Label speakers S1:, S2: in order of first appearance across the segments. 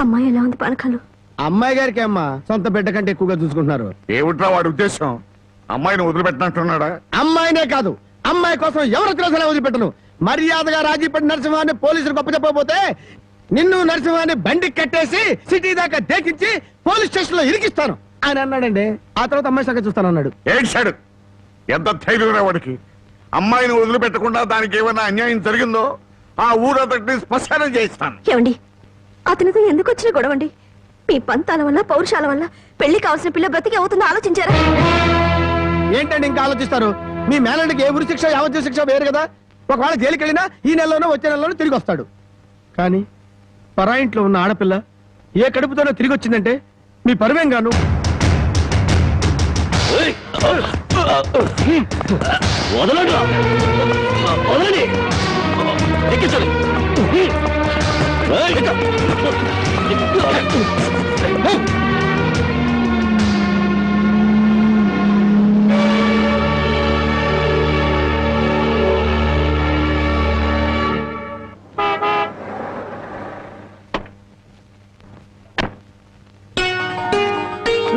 S1: అమ్మాయి ఎలా ఉంది పానకాలు?
S2: అమ్మాయి గారికి అమ్మా సొంత బిడ్డ కంటే ఎక్కువగా చూసుకుంటున్నారు.
S3: ఏమిట్రా వాడి ఉద్దేశం? అమ్మాయిని వదిలిపెట్టినట్టున్నాడా?
S2: అమ్మాయినే కాదు, అమ్మాయి కోసం ఎవరు తెలిసినా వదిలిపెట్టను. మర్యాదగా రాజీపడి నరసింహాన్ని పోలీసులు గొప్ప చెప్పకపోతే నిన్ను నరసింహాన్ని బండికి కట్టేసి సిటీ దాకా దేకించి పోలీస్ స్టేషన్ లో ఇరికిస్తాను అని అన్నాడండి. ఆ తర్వాత అమ్మాయి సంగతి చూస్తానన్నాడు.
S3: ఏడ్చాడు. ఎంత ధైర్యం వాడికి! అమ్మాయిని వదిలిపెట్టకుండా దానికి ఏమైనా అన్యాయం జరిగిందో ఆ ఊరంతటిని శ్మశానం చేయిస్తాను.
S1: ఏమండి, అతనితో ఎందుకు వచ్చిన గొడవండి? మీ పంతాల వల్ల పౌరుషాల వల్ల పెళ్లి కావాల్సిన పిల్ల బ్రతికి అవుతుందో ఆలోచించారా?
S2: ఏంటండి ఇంకా ఆలోచిస్తారు? మీ మేనడికి ఏ ఉరి శిక్ష యావజ్జీవ శిక్ష వేరు కదా. ఒకవేళ జైలుకి వెళ్ళినా ఈ నెలలోనో వచ్చే నెలలోనో తిరిగి వస్తాడు. కానీ పరాయింట్లో ఉన్న ఆడపిల్ల ఏ కడుపుతోనో తిరిగి వచ్చిందంటే మీ పరువేం గాను.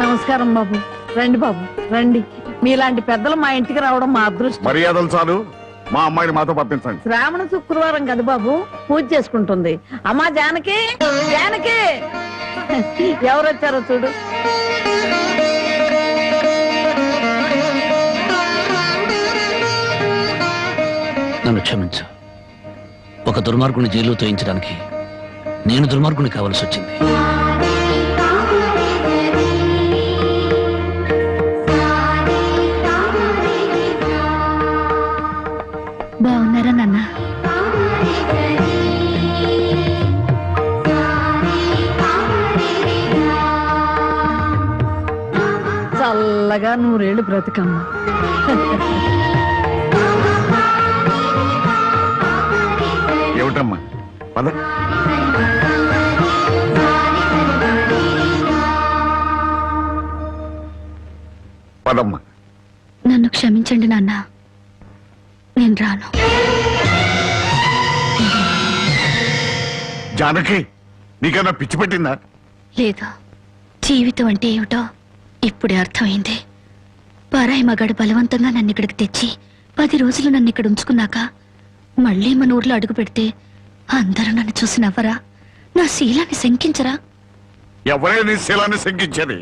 S4: నమస్కారం బాబు. రండి బాబు రండి. మీలాంటి పెద్దలు మా ఇంటికి రావడం మా అదృష్టం.
S3: మర్యాదలు చాలు, మా అమ్మాయిని మాతో పంపించండి.
S4: శ్రావణ శుక్రవారం కదా బాబు, పూజ చేసుకుంటుంది. అమ్మా జానకి, జానకి ఎవరు వచ్చారో చూడు.
S5: నన్ను క్షమించు. ఒక దుర్మార్గుని జైల్లో తోయించడానికి నేను దుర్మార్గుని కావాల్సి వచ్చింది.
S1: బాగున్నారా నాన్న?
S4: చల్లగా నూరేళ్లు బ్రతుకమ్మ.
S3: ఏమిటమ్మా? పద. పదమ్మా.
S1: నన్ను క్షమించండి నాన్న, నేను రాను.
S3: జానకి, నీకన్నా పిచ్చి పెట్టిందా?
S1: లేదు, జీవితం అంటే ఏమిటో ఇప్పుడే అర్థమైంది. పరాయి మగాడు బలవంతంగా నన్ను ఇక్కడికి తెచ్చి 10 రోజులు నన్ను ఇక్కడ ఉంచుకున్నాక మళ్ళీ మన ఊర్లో అడుగు పెడితే అందరూ నన్ను చూసి నవ్వరా? నా శీలాన్ని శంకించరా?
S3: ఎవరైనా శీలాన్ని శంకించేది?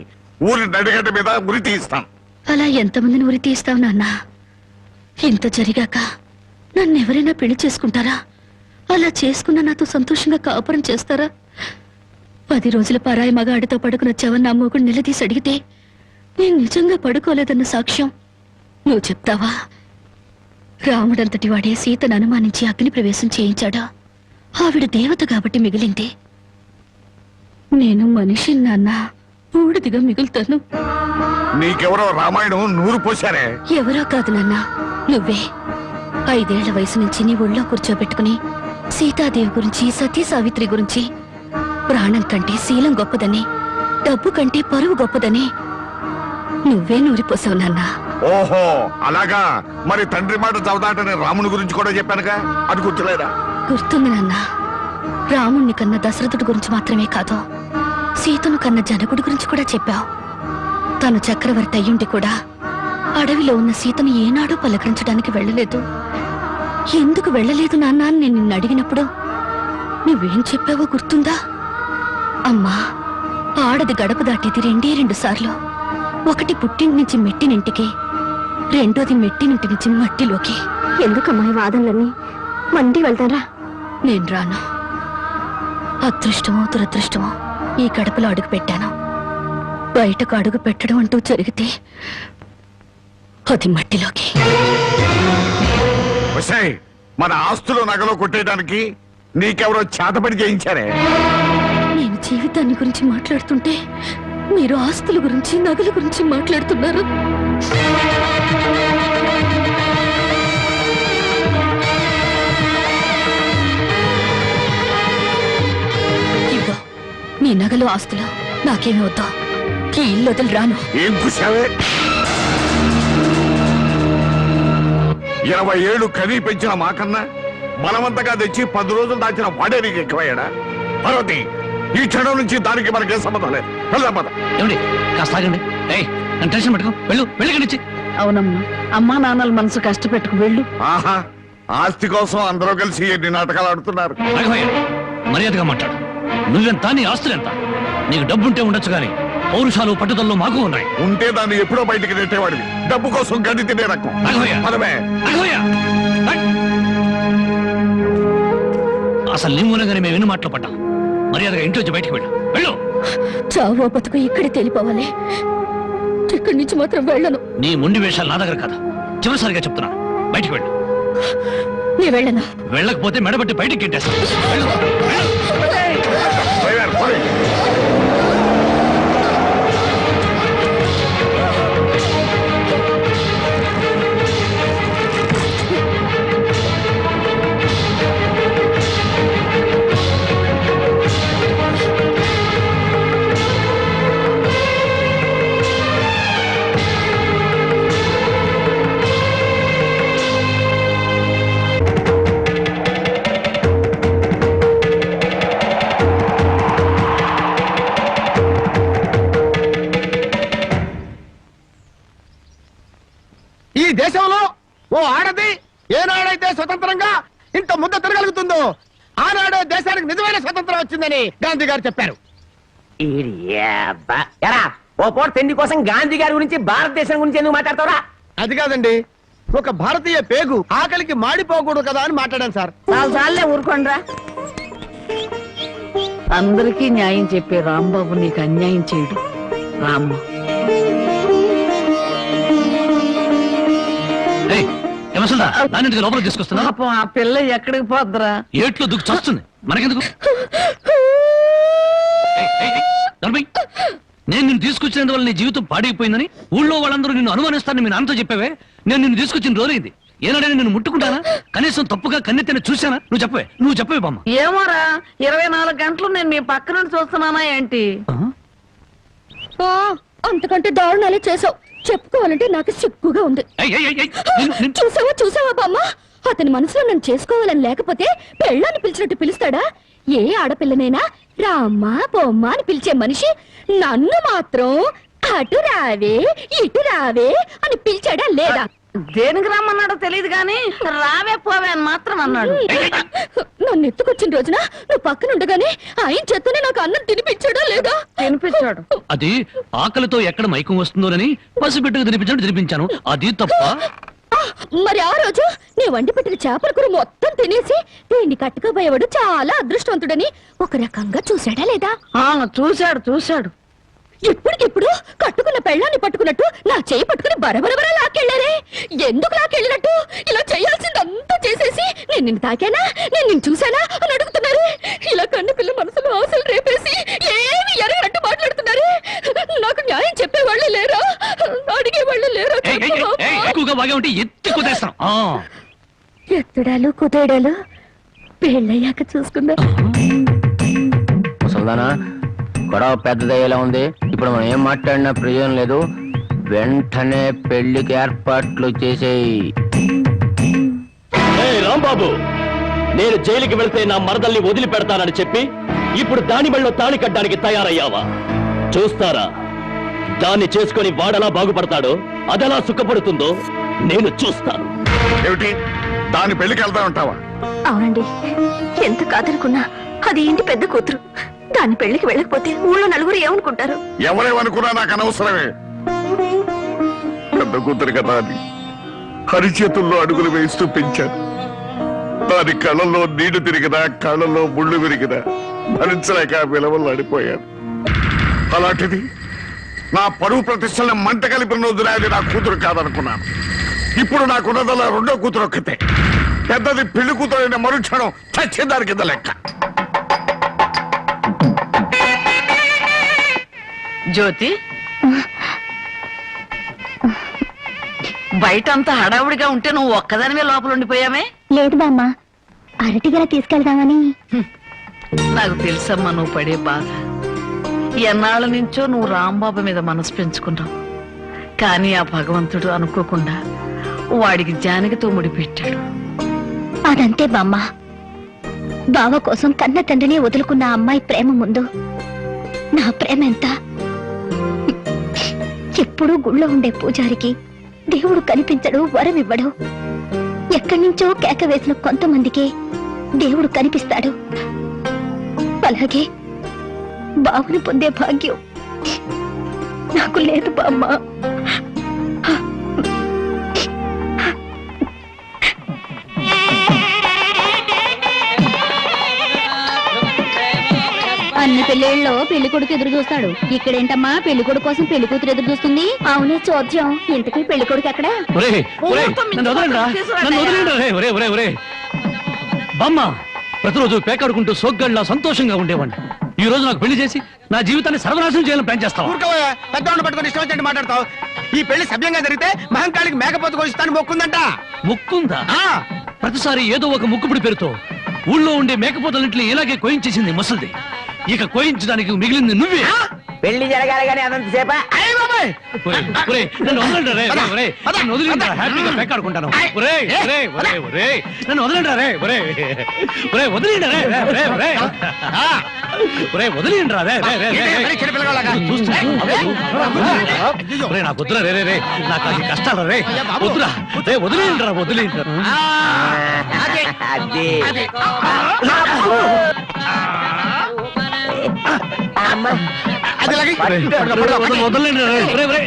S3: ఊరి నడిగడ్డ మీద ఉరి తీస్తాం.
S1: అలా ఎంతమందిని ఉరి తీస్తావు నాన్న? ఇంత జరిగాక నన్నెవరైనా పెళ్లి చేసుకుంటారా? అలా చేసుకున్న నాతో సంతోషంగా కాపురం చేస్తారా? 10 రోజుల పరాయి మగాడితో పడుకునొచ్చావని నా మొగుడు నిలదీసి అడిగితే నేను నిజంగా పడుకోలేదన్న సాక్ష్యం నువ్వు చెప్తావా? రాముడంతటి వాడే సీతను అనుమానించి అగ్ని ప్రవేశం చేయించాడా? ఆవిడ దేవత కాబట్టి మిగిలింది. నేను మనిషి నాన్న, బూడిదిగా మిగులుతాను.
S3: నీకెవరో రామాయణం నూరు పోశారే.
S1: ఎవరో కాదు నాన్న, నువ్వే. 5 ఏళ్ల వయసు నుంచి నీ ఒళ్ళో కూర్చోబెట్టుకుని సీతాదేవి గురించి, సతీ సావిత్రి గురించి, ప్రాణం కంటే శీలం గొప్పదని, డబ్బు కంటే పరువు గొప్పదని నువ్వే నూరిపోసావు నాన్న.
S3: ఓహో అలాగా. మరి తండ్రి మాట చవదాటని రాముని గురించి కూడా చెప్పానుగా, అది గుర్తులేదా?
S1: గుర్తుంది నాన్న. రాముణ్ణి కన్న దశరథుడి గురించి మాత్రమే కాదు, సీతను కన్న జనకుడి గురించి కూడా చెప్పావు. తను చక్రవర్తి అయ్యుండి కూడా అడవిలో ఉన్న సీతను ఏనాడూ పలకరించడానికి వెళ్ళలేదు. ఎందుకు వెళ్ళలేదు నాన్న అని నేను నిన్ను అడిగినప్పుడు నువ్వేం చెప్పావో గుర్తుందా? అమ్మా, ఆడది గడప దాటేది 2 సార్లు. ఒకటి పుట్టింటి నుంచి మెట్టినింటికి, రెండోది మెట్టినింటి నుంచి మట్టిలోకి. ఎందుకమ్మా ఈ వాదనలన్నీ? మండి వెళ్తారా? నేను రాను. అదృష్టమో దురదృష్టమో ఈ గడపలో అడుగు పెట్టాను. బయటకు అడుగు పెట్టడం అంటూ జరిగితే అది మట్టిలోకి.
S3: మన ఆస్తులు నగలో కొట్టేయడానికి నీకెవరో చేతపడి చేయించారే?
S1: నేను జీవితాన్ని గురించి మాట్లాడుతుంటే మీరు ఆస్తుల గురించి, నగల గురించి మాట్లాడుతున్నారు. ఇదిగో నీ నగలు, ఆస్తులు నాకేమీ వద్దా. ఈ ఇల్లు వదిలి రాను.
S3: ఏం కూసావే? 20 ఏళ్ళు కనీ పెంచిన మాకన్నా బలవంతంగా తెచ్చి 10 రోజులు దాచిన వాడే నీకు ఎక్కువయ్యాడా? పార్వతి, ఈ క్షణం నుంచి దానికి మనకేం సంబంధం లేదు. వెళ్దాం పద.
S5: ఏమండి కాస్త ఆగండి. ఏయ్ నన్ను టెన్షన్ పెట్టుకో. వెళ్ళి నుంచి.
S4: అవునమ్మా, అమ్మా నాన్నల మనసు కష్టపెట్టుకు వెళ్ళు.
S3: ఆహా, ఆస్తి కోసం అందరూ కలిసి ఎన్ని నాటకాలు ఆడుతున్నారు.
S5: రాఘవయ్య మర్యాదగా మాట్లాడు. నువ్వెంత, నీ ఆస్తులెంత? నీకు డబ్బుంటే ఉండొచ్చు కానీ పౌరుషాలు పట్టుదలలో మాకు ఉన్నాయి.
S3: ఉంటే దాన్ని ఎప్పుడో బయటికి నెట్టేవాడివి. డబ్బు కోసం గడ్డి తినే రకం.
S5: రాఘవయ్య,
S3: పదమే.
S5: రాఘవయ్య, రండి. అసలు నీ మూలంగానే మేము ఎన్ని మాటలు పడ్డాం. మర్యాదగా ఇంట్లోంచి బయటికి వెళ్ళు.
S1: చావో బతుకు ఇక్కడే తెలిపోవాలి. ఇక్కడి నుంచి మాత్రం వెళ్ళను.
S5: నీ మొండి వేషాలు నా దగ్గర కాదు. చివరిసారిగా చెప్తున్నా, బయటికి వెళ్ళు.
S1: నీ వెళ్ళను.
S5: వెళ్ళకపోతే మెడబట్టి బయటికి గెట్టేస్తా.
S3: డ్రైవర్, పోనీ.
S2: ఈ దేశంలో ఓ ఆడది ఏనాడైతే స్వతంత్రంగా ఇంత ముద్ద తిరగలుగుతుందో ఆనాడే దేశానికి నిజమైన స్వతంత్రం వచ్చిందని గాంధీ గారు చెప్పారు.
S6: ఎరా ఓ పూట తిండి కోసం గాంధీ గారి గురించి భారతదేశం గురించి ఎందుకు మాట్లాడతావురా?
S2: అది కాదండి, ఒక భారతీయ పేగు ఆకలికి మాడిపోకూడదు కదా అని మాట్లాడాను సార్.
S4: చాలే ఊరుకోండ్రా. అందరికీ న్యాయం చెప్పే రాంబాబు నీకు అన్యాయం చేయడు. రామ్మ,
S5: దానికి లోపల తీసుకొస్తున్నా.
S4: పాపం ఆ పిల్ల ఎక్కడికి పోద్దురా?
S5: ఏట్లో దుక్కు చస్తుంది. మనకెందుకు? నేను నిన్ను తీసుకొచ్చినందువల్ల నీ జీవితం పాడైపోయిందని ఊళ్ళో వాళ్ళందరూ నిన్ను అనుమానిస్తారని మీ నాన్నతో చెప్పావే. నేను నిన్ను తీసుకొచ్చిన రోజైంది. ఏనాడైనా నేను ముట్టుకుంటానా? కనీసం తప్పుగా కన్నెత్తిన చూశానా? నువ్వు చెప్పవే బామ్మ.
S4: ఏమోరా, 24 గంటలు నేను మీ పక్క నుండి చూస్తున్నానా ఏంటి?
S1: అంతకంటే దారుణాలే చేసావు. చెప్పుకోవాలంటే నాకు సిగ్గుగా ఉంది. చూసావా బామ్మ, అతని మనసులో నన్ను చేసుకోవాలని లేకపోతే పెళ్ళాన్ని పిలిచినట్టు పిలుస్తాడా? ఏ ఆడపిల్లనైనా రామ్మా బొమ్మ అని పిలిచే మనిషి నన్ను మాత్రం అటు రావే ఇటు రావే అని పిలిచాడా లేదా?
S4: దేనికి రమ్మన్నాడో తెలియదు గాని రావే పోవే అని మాత్రం అన్నాడు.
S1: నన్ను ఎత్తుకొచ్చిన రోజున నువ్వు పక్కన ఉండగానే ఆయన చేతనే నాకు అన్నం తినిపించాడా లేదా?
S4: తినిపించాడు.
S5: అది ఆకలితో ఎక్కడ మైకం వస్తుందోనని పసిబిడ్డకు తినిపించాను. అది తప్ప.
S1: మరి ఆ రోజు నీ వండి పెట్టిన చేపల కూర మొత్తం తినేసి దీన్ని కట్టుకోబోయేవాడు చాలా అదృష్టవంతుడని ఒక రకంగా చూశాడా లేదా?
S4: చూశాడు.
S1: ఇప్పటికిప్పుడు కట్టుకున్న పెళ్ళాన్ని పట్టుకున్నట్టు నా చేయి పట్టుకుని బరబరబర లాక్కెళ్ళారే. ఎందుకు లాక్కెళ్ళినట్టు? ఇలా చేయాల్సిందంతా చేసేసి నేను నిన్ను తాకానా, నేను నిన్ను చూశానా అని అడుగుతున్నారు. ఇలా కన్ను పిల్ల మనసులో ఆశలు రేపేసి ఏమి ఎరగనట్టు మాట్లాడుతున్నారు. నాకు న్యాయం చెప్పేవాళ్ళు లేరా? అడిగేవాళ్ళు లేరా? ఎత్తడాలు కుదేడాలు పెళ్ళయ్యాక చూసుకుందా.
S6: ముసల్దానా, గొడవ పెద్దదయ్యేలా ఉంది. ఇప్పుడు మనం ఏం మాట్లాడినా ప్రయోజనం లేదు. వెంటనే పెళ్లికి ఏర్పాట్లు చేసేయి.
S7: రాంబాబు, నేను జైలుకి వెళ్తే నా మరదల్ని వదిలిపెడతానని చెప్పి ఇప్పుడు దాని మెళ్ళో తాళి కట్టడానికి తయారయ్యావా? చూస్తారా, దాన్ని చేసుకొని వాడలా బాగుపడతాడో, అదెలా సుఖపడుతుందో నేను చూస్తాను.
S3: ఏమిటి దాని పెళ్లికి వెళ్తా ఉంటావా?
S1: అవునండి, ఎంత కాదనుకున్నా అది ఇంటి పెద్ద కూతురు. దాని పెళ్లికి వెళ్ళకపోతే ఊళ్ళో నలుగురు ఏమనుకుంటారు?
S3: ఎవరేమనుకున్నా నాకు అనవసరమే. పెద్ద కూతురు కదా అని హరిచేతుల్లో అడుగులు వేస్తూ పెంచాను. దాని కళ్ళల్లో నీళ్లు తిరిగినా కళ్ళల్లో ముళ్ళు విరిగినా భరించలేక విలవలు అడిపోయాను. అలాంటిది నా పరువు ప్రతిష్టలను మంట కలిపిన రోజున అది నా కూతురు కాదనుకున్నాను. ఇప్పుడు నాకున్నదల్లా రెండో కూతురు ఒక్కతే. పెద్దది పెళ్లి కూతురైన మరుక్షణం చచ్చేదాని కింద లెక్క.
S4: జ్యోతి, బయటంతా హడావుడిగా ఉంటే నువ్వు ఒక్కదానివే లోపల ఉండిపోయామే?
S1: లేదు బామ్మ, అరటిగల తీసుకెళ్దామని.
S4: నాకు తెలుసమ్మా నువ్వు పడే బాధ. ఎన్నాళ్ళ నుంచో నువ్వు రాంబాబు మీద మనసు పెంచుకున్నావు. కానీ ఆ భగవంతుడు అనుకోకుండా వాడికి జానకితో ముడిపెట్టాడు.
S1: అదంతే బామ్మ, బావ కోసం కన్న తండ్రిని వదులుకున్న ఆ అమ్మాయి ప్రేమ ముందు నా ప్రేమ ఎంత? ఎప్పుడూ గుళ్ళో ఉండే పూజారికి దేవుడు కనిపించడు, వరం ఇవ్వడు. ఎక్కడి నుంచో కేక వేసిన కొంతమందికి దేవుడు కనిపిస్తాడు. అలాగే బావుని పొందే భాగ్యం నాకు లేదు బామ్మ. అన్ని పెళ్ళిళ్ళలో పెళ్లి కొడుకు ఎదురు చూస్తాడు. ఇక్కడేంటమ్మా పెళ్లి కొడుకు కోసం పెళ్లి కూతురు ఎదురు చూస్తుంది? అవునే చోద్యం. ఇంతకీ పెళ్లి కొడుకు ఎక్కడ?
S5: ఒరేయ్, ఒరేయ్, నన్ను వదలండిరా, నన్ను వదలండిరా, రే, ఒరేయ్, ఒరేయ్, ఒరేయ్. బామ్మ ప్రతిరోజు పేకాడుకుంటూ సోగ్గాడిలా సంతోషంగా ఉండేవాడిని. ఈ రోజు నాకు పెళ్లి చేసి నా జీవితాన్ని సర్వనాశనం చేయాలని ప్లాన్ చేస్తావా?
S2: ఊరుకోవయ్యా, పెద్దవాడిని పట్టుకొని ఇష్టం వచ్చినట్టు మాట్లాడతావు. ఈ పెళ్లి సభ్యంగా జరిగితే మహంకాళికి మేకపోతు కొలుస్తాను మొక్కుందంట.
S5: ముక్కుందా?
S2: ఆ,
S5: ప్రతిసారి ఏదో ఒక ముక్కుపుడి పేరుతో ఊళ్ళో ఉండే మేకపోతలన్నింటినీ ఇలాగే కోయించేసింది ముసలిది. ఇక కోయించడానికి మిగిలింది నువ్వే.
S6: పెళ్లి జరగాలి కానీ అదంతసేపా?
S2: అయ్య బాబాయ్.
S5: ఒరేయ్, ఒరేయ్, నన్ను వదలండిరా, రే, ఒరేయ్, నన్ను వదిలిండ్రా, హ్యాపీగా పేకాడుకుంటాను. ఒరేయ్, ఒరేయ్, ఒరేయ్, ఒరేయ్, నన్ను వదలండిరా, రే, ఒరేయ్, ఒరేయ్, వదిలిండ్రా, రే, రే, రే, ఒరేయ్. ఒరేయ్, వదిలిండ్రా, రే, రే, రే, రే, రే.
S2: చిన్న పిల్లగాళ్ళగా.
S5: ఒరేయ్, నాకు వద్దురా, రే, రే, రే, నాకు అది కష్టాలు రే, వద్దురా, రే, వదిలిండ్రా, వదిలిండ్రా.
S2: అది లాగి.
S5: వదలండిరా, రే, రే, రే.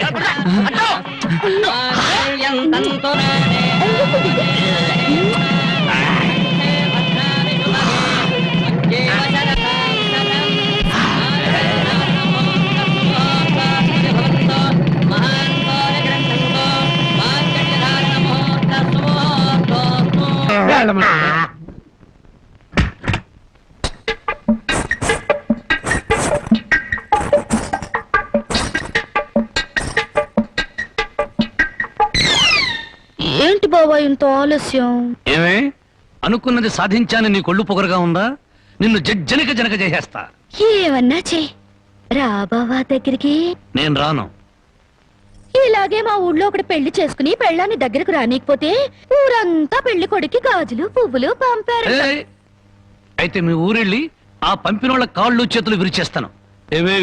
S1: ఏంటి బాబా ఇంత ఆలస్యం?
S5: ఏమే అనుకున్నది సాధించాలని నీ కొళ్ళు పొగరుగా ఉందా? నిన్ను జనక జనక చేసేస్తా.
S1: ఏమన్నా చెయ్యి రా బావా దగ్గరికి.
S5: నేను రాను.
S1: ఇలాగే మా ఊళ్ళో ఒకటి పెళ్లి చేసుకుని పెళ్ళాన్ని దగ్గరకు రానికపోతే ఊరంతా పెళ్లి కొడుకి గాజులు పువ్వులు పంపారు.
S5: ఏయ్, అయితే మీ ఊరెళ్ళి ఆ పంపినోళ్ళ కాళ్ళు చేతులు విరిచేస్తాను. ఏవే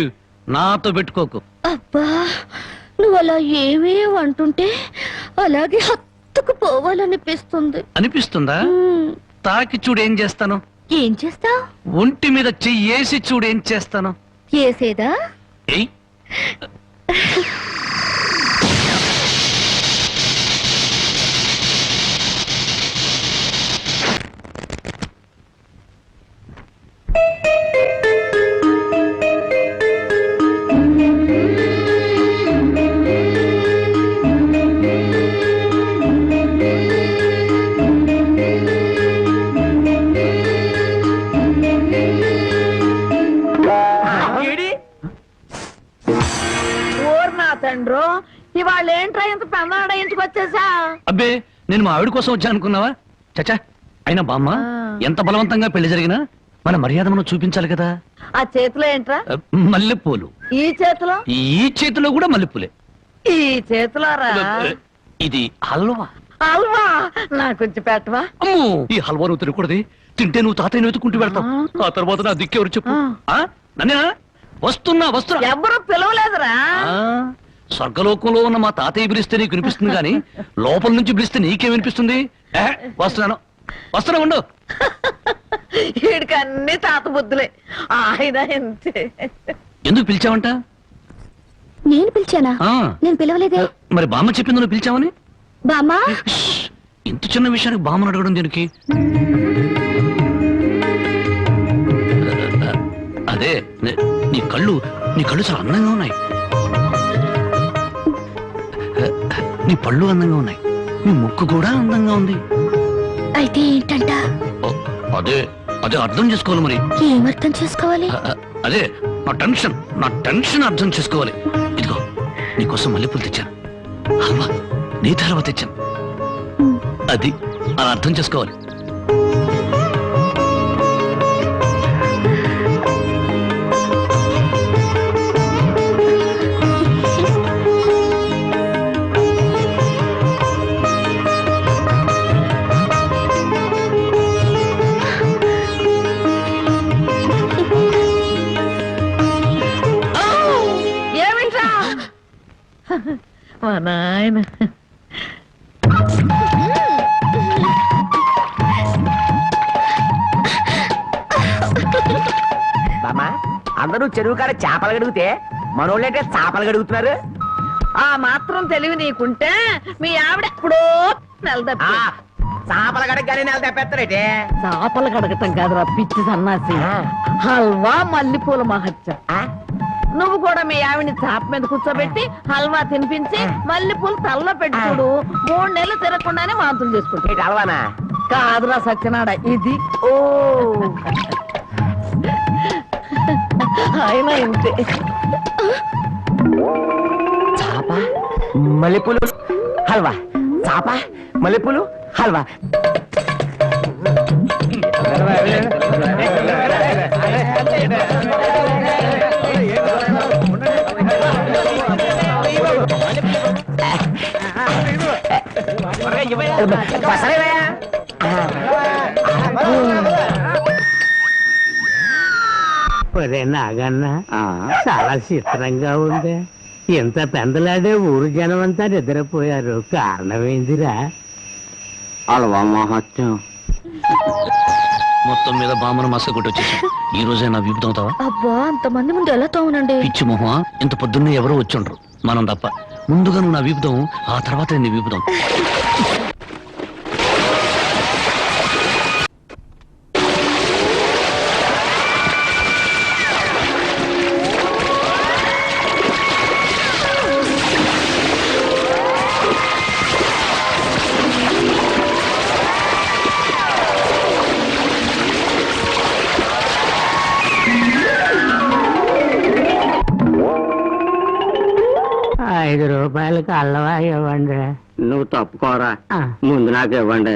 S5: నాతో పెట్టుకోకు.
S1: అబ్బా నువ్వు అలా ఏమీ అంటుంటే అలాగే హత్తుకు పోవాలనిపిస్తుంది.
S5: అనిపిస్తుందా? తాకి చూడు ఏం చేస్తాను.
S1: ఏం చేస్తావ్?
S5: ఒంటి మీద చెయ్యేసి చూడు ఏం చేస్తాను.
S1: ఏసేదా?
S5: ఏయ్,
S4: తండ్రో ఇవాళ ఏంట్రా ఇంత పెన్నాడ ఇంటికొచ్చేసా?
S5: అబ్బే నేను మా ఆవిడ కోసం వచ్చా అనుకున్నావా? చచ్చా, అయినా బామ్మ ఎంత బలవంతంగా పెళ్లి జరిగినా మన మర్యాద మనం చూపించాలి కదా.
S4: ఆ చేతిలో ఏంట్రా?
S5: మల్లెపూలు.
S4: ఈ చేతిలో?
S5: ఈ చేతిలో కూడా మల్లెపూలే.
S4: ఈ చేతిలో రా.
S5: ఇది హల్వా.
S4: అల్వా నాకు కొంచెం పెట్టవా?
S5: అమ్మో, ఈ హల్వా నువ్వు తినకూడదు. తింటే నువ్వు తాతయ్యను వెతుకుంటూ వెళ్తావు. ఆ తర్వాత నా దిక్కెవరు చెప్పు. నన్నేనా? వస్తున్నా వస్తున్నా.
S4: ఎవరు పిలవలేదురా.
S5: స్వర్గలోకంలో ఉన్న మా తాతయ్య పిలిస్తే నీకు వినిపిస్తుంది కానీ లోపల నుంచి పిలిస్తే నీకేం వినిపిస్తుంది? వస్తున్నాను వస్తున్నా ఉండు.
S4: వీడికి అన్ని తాత బుద్ధులే. ఆయన అంతే.
S5: ఎందుకు పిలిచావంట?
S1: నేను పిలిచానా? నేను పిలవలేదే.
S5: మరి బామ్మ చెప్పింది నువ్వు పిలిచావని.
S1: బామ్మా
S5: ఇంత చిన్న విషయానికి బామ్మను అడగడం దీనికి. అదే నీ కళ్ళు చాలా అందంగా ఉన్నాయి. నీ పళ్ళు అందంగా ఉన్నాయి. నీ ముక్కు కూడా అందంగా ఉంది.
S1: అయితే ఏంటంట?
S5: అదే అదే అర్థం చేసుకోవాలి. మరి
S1: ఏమర్థం చేసుకోవాలి?
S5: అదే నా టెన్షన్ అర్థం చేసుకోవాలి. ఇదిగో నీకోసం మల్లెపూలు తెచ్చాను. హల్వా నీ హల్వా తెచ్చాను. అది అలా అర్థం చేసుకోవాలి.
S4: మా నాయన
S6: బామ్మా అందరూ చెరువు కాడ చేపలు గడిగితే మనోళ్ళంటే చేపలు గడుగుతున్నారు.
S4: ఆ మాత్రం తెలివి నీకుంటే మీ ఆవిడ ఎప్పుడో నెలదప్పి
S6: చేపలు గడగగానే నెల తెప్పేస్తారేటే.
S4: చేపలు కడగటం కాదురా పిచ్చి సన్నాసి, హల్వా మల్లెపూల మహత్యం. నువ్వు కూడా మీ ఆవిడ్ని చాప మీద కూర్చోబెట్టి హల్వా తినిపించి మల్లెపూలు తలలో పెట్టి చూడు, 3 నెలలు తిరగకుండానే వాంతులు చేసుకుంటా.
S6: అలవానా
S4: కాదురా సత్యనాడ, ఇది
S6: ఓ
S4: ఆయన ఇంతే.
S6: చాప మల్లెపూలు హల్వా, చాప మల్లెపూలు హల్వా.
S8: ఒరే నాగన్న, చాలా చిత్రంగా ఉంది. ఎంత పెందలాడే ఊరు జనం అంతా నిద్రపోయారు. కారణమేందిరా?
S6: హల్వా మహత్యం.
S5: మొత్తం మీద బామ్మను మస్క కొట్టి వచ్చేసాం. ఈ రోజే నా వీపు తోముతావా?
S1: అబ్బా అంతమంది ముందు ఎలా తోమనండి?
S5: పిచ్చి మొహమా, ఇంత పొద్దున్నే ఎవరో వచ్చుండ్రు, మనం తప్ప. ముందుగా నువ్వు నా వీపుతావు, ఆ తర్వాత నీ వీపుతాం.
S8: ₹5 అల్లవా ఇవ్వండి.
S6: నువ్వు తప్పుకోరా, ముందు నాకు ఇవ్వండి.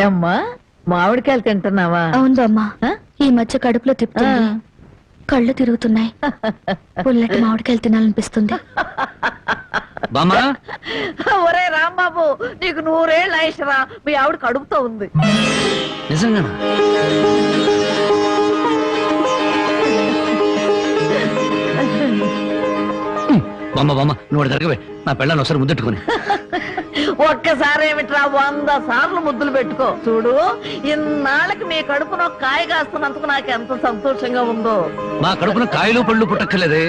S4: ఏమ్మా మామిడికాయలు తింటున్నావా?
S1: అవును బామ్మ,
S4: ఆ?
S1: ఈ మధ్య కడుపులో తిప్పుతుంది, కళ్ళు తిరుగుతున్నాయి, పుల్లటి మామిడికాయలు తినాలనిపిస్తుంది.
S5: బామ్మా,
S4: ఒరే రాంబాబు, నీకు 100 ఏళ్ళు ఆయుషరా, మీ ఆవిడ కడుపుతో ఉంది.
S5: నిజంగానా? బామ్మ బామ్మ, నువ్వు అక్కడ జరగవే, నా పెళ్ళాన్ని ఒకసారి ముద్దెట్టుకుని.
S4: ఒక్కసారి ఏమిట్రా 100 సార్లు ముద్దులు పెట్టుకో. చూడు, ఇన్నాళ్ళకి మీ కడుపున ఒక కాయ కాస్తున్నందుకు నాకు ఎంత సంతోషంగా ఉందో.
S5: మా కడుపున కాయలు పళ్ళు పుట్టక్కర్లేదే,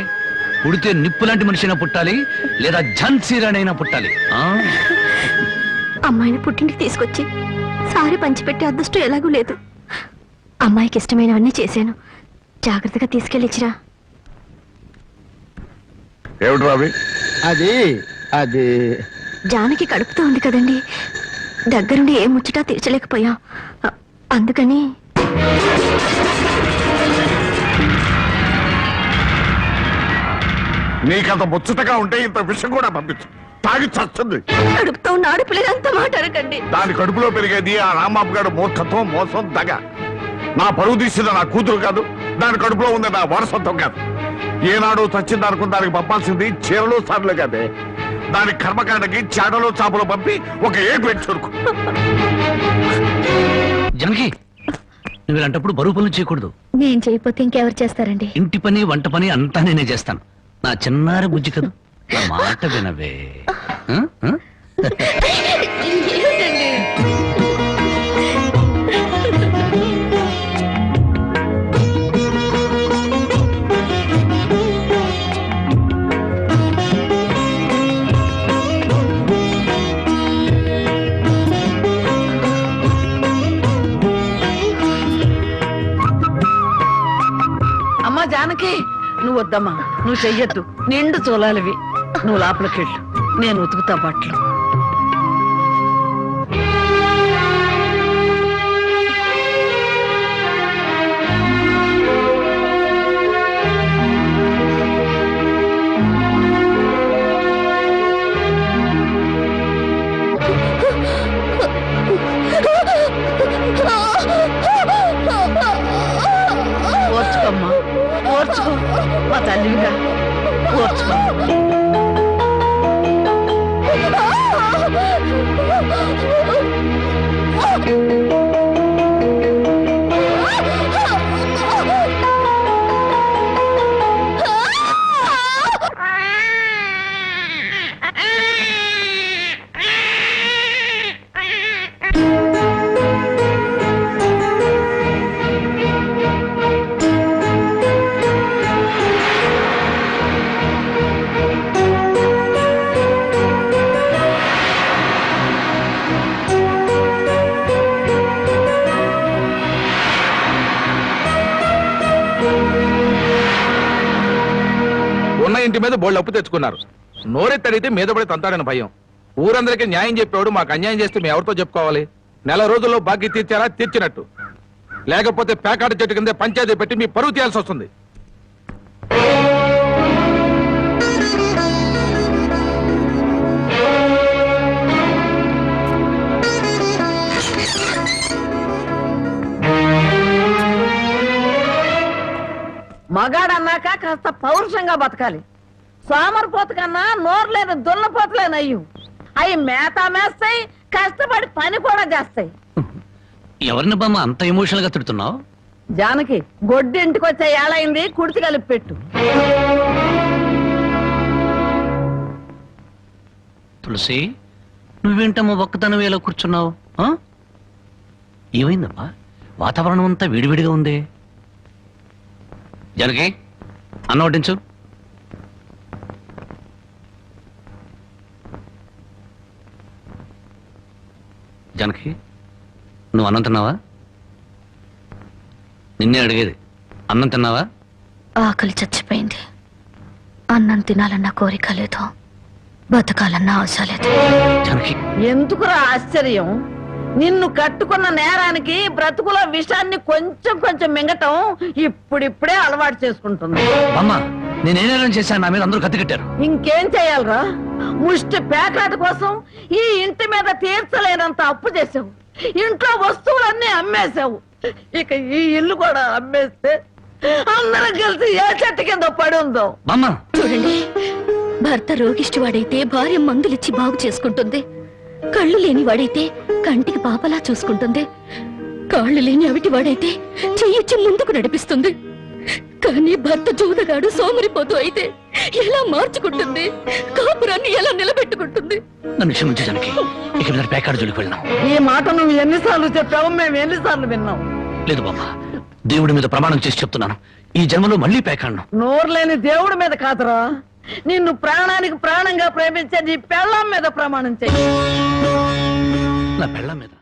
S5: పుడితే నిప్పు లాంటి మనిషినా పుట్టాలి, లేదా ఝాన్సీరాణైనా పుట్టాలి.
S1: అమ్మాయిని పుట్టింటికి తీసుకొచ్చి సారి పంచిపెట్టే అదృష్టం ఎలాగూ లేదు. అమ్మాయికి ఇష్టమైనవన్నీ చేశాను, జాగ్రత్తగా తీసుకెళ్ళిచ్చిరా.
S3: ఏమిటి రావి?
S2: అది అది
S1: జానకి కడుపుతో ఉంది కదండి, దగ్గరుండి ఏ ముచ్చటా తీర్చలేకపోయాం, అందుకని.
S3: నీకంత ముచ్చటగా ఉంటే ఇంత విషయం కూడా పంపించు, తాగి చస్తుంది.
S1: కడుపుతో ఉన్న ఆడపిల్లని అంత మాట అనకండి.
S3: దాని కడుపులో పెరిగేది ఆ రాంబాబు గారు మూర్ఖత్వం, మోసం, దగ. నా పరువు తీసిన నా కూతురు కాదు, దాని కడుపులో ఉంది నా వారసత్వం కాదు. ఏనాడు చచ్చింది అనుకుని దానికి పంపాల్సింది చీరలు సార్లు కాదే. దాని కర్మకాండకి చాడలో చాపలు పంపి ఒక ఏడు చురుకు.
S5: జనకి, నువ్వు ఇలాంటప్పుడు బరువు పనులు చేయకూడదు.
S1: నేను చేయకపోతే ఇంకెవరు చేస్తారండి?
S5: ఇంటి పని వంట పని అంతా నేనే చేస్తాను. నా చిన్నారి బుజ్జి కదా, నా మాట వినవే. ఆ? ఆ?
S4: అమ్మా జానకి, నువ్వు వద్దమ్మా, నువ్వు చెయ్యొద్దు, నిండు చూలాలివి. నువ్వు లోపలికెళ్ళు, నేను ఉతుకుతా బట్టలు.
S9: ఇంటి మీద బోళ్ళు అప్పు తెచ్చుకున్నారు. నోరెత్తడితే మీద పడి తంతాడని భయం. ఊరందరికీ న్యాయం చెప్పేవాడు మాకు అన్యాయం చేస్తే మేము ఎవరితో చెప్పుకోవాలి? నెల రోజుల్లో బాకీ తీర్చారా? తీర్చినట్టు. లేకపోతే పేకాట చెట్టు కింద పంచాయతీ పెట్టి మీ పరువు తీయాల్సి వస్తుంది.
S4: మగాడన్నాక కాస్త పౌరుషంగా బతకాలి. సోమరిపోతు కన్నా నోరు లేని దున్నపోతులేనయ్యు. అవి మేత మేస్తాయి, కష్టపడి పని కూడా చేస్తాయి.
S5: ఎవరిని బామ్మ అంత ఎమోషనల్ గా తిడుతున్నావు?
S4: జానకి గొడ్డు ఇంటికి వచ్చే ఏళైంది, కుడితి కలిపి పెట్టు.
S5: తులసి, నువ్వేంటమ్మా ఒక్కతనం ఇలా కూర్చున్నావు? ఏమైందమ్మా? వాతావరణం అంతా వేడివేడిగా ఉంది. జనకి, అన్నం వడ్డించు. జనకి, నువ్వు అన్నం తిన్నావా? నిన్నే అడిగేది. అన్నం తిన్నావా?
S1: ఆకలి చచ్చిపోయింది. అన్నం తినాలన్న కోరిక లేదు, బతకాలన్న ఆశ లేదు.
S5: జనకి,
S4: ఎందుకురా ఆశ్చర్యం? నిన్ను కట్టుకున్న నేరానికి బ్రతుకుల విషాన్ని కొంచెం కొంచెం మింగటం ఇప్పుడిప్పుడే అలవాటు చేసుకుంటుంది.
S5: అమ్మ, నేనేం చేశాను? నా మీద అందరూ కత్తి కట్టారు.
S4: ఇంకేం చేయాలరా? ముష్టి పేకాట కోసం ఈ ఇంటి మీద తీర్చలేనంత అప్పు చేసావు. ఇంట్లో వస్తువులన్నీ అమ్మేశావు. ఇక ఈ ఇల్లు కూడా అమ్మేస్తే అందరం కలిసి ఏ చెట్టు కింద పడి ఉందో.
S1: చూడండి, భర్త రోగిష్టి వాడైతే భార్య మందులిచ్చి బాగు చేసుకుంటుంది. కళ్ళు లేని వాడైతే కంటికి పాపలా చూసుకుంటుంది. కాళ్ళు లేని అవిటి వాడైతే చెయ్యిచ్చి ముందుకు నడిపిస్తుంది. కానీ భర్త జూదగాడు సోమరిపోతూ అయితే ఎలా మార్చుకుంటుంది? కాపురాన్ని ఎలా నిలబెట్టుకుంటుంది?
S5: నన్ను క్షమించు జనకి, ఇక మీద పేకాడు జోలికి వెళ్ళినాం.
S4: ఈ మాట నువ్వు ఎన్నిసార్లు చెప్పావు, మేము ఎన్నిసార్లు విన్నాం.
S5: లేదు బామ్మ, దేవుడి మీద ప్రమాణం చేసి చెప్తున్నాను, ఈ జన్మలో మళ్ళీ పేకాడను.
S4: నోరు లేని దేవుడి మీద కాదురా, నిన్ను ప్రాణానికి ప్రాణంగా ప్రేమించే నీ పెళ్ళాం మీద ప్రమాణం చెయ్యి.
S5: నా పెళ్ళాం మీద